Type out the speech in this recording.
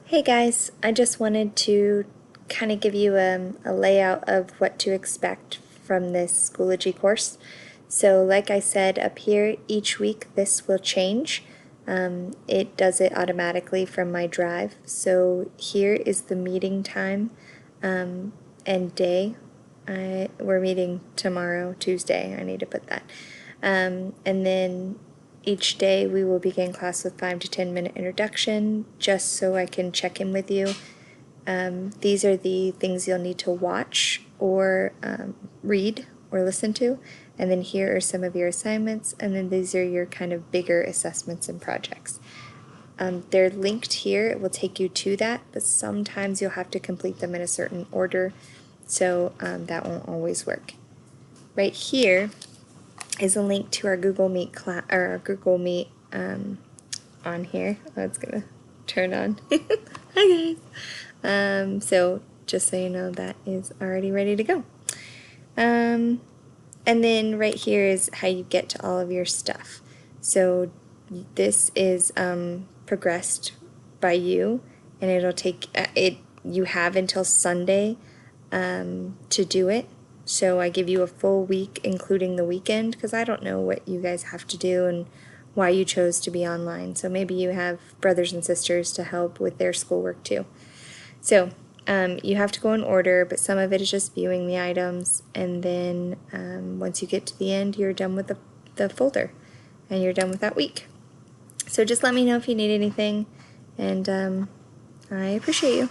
Hey guys, I just wanted to kind of give you a layout of what to expect from this Schoology course. So like I said up here, each week this will change. It does it automatically from my drive. So here is the meeting time and day. We're meeting tomorrow, Tuesday. I need to put that. And then each day we will begin class with 5 to 10 minute introduction, just so I can check in with you. These are the things you'll need to watch or read or listen to. And then here are some of your assignments, and then these are your kind of bigger assessments and projects. They're linked here. It will take you to that, but sometimes you'll have to complete them in a certain order, so that won't always work. Right here is a link to our Google Meet class, or our Google Meet on here. Oh, it's gonna turn on. Hi guys. So just so you know, that is already ready to go. And then right here is how you get to all of your stuff. So this is progressed by you, and it'll take it. You have until Sunday to do it. So I give you a full week, including the weekend, because I don't know what you guys have to do and why you chose to be online. So maybe you have brothers and sisters to help with their schoolwork too. So you have to go in order, but some of it is just viewing the items, and then once you get to the end, you're done with the folder, and you're done with that week. So just let me know if you need anything, and I appreciate you.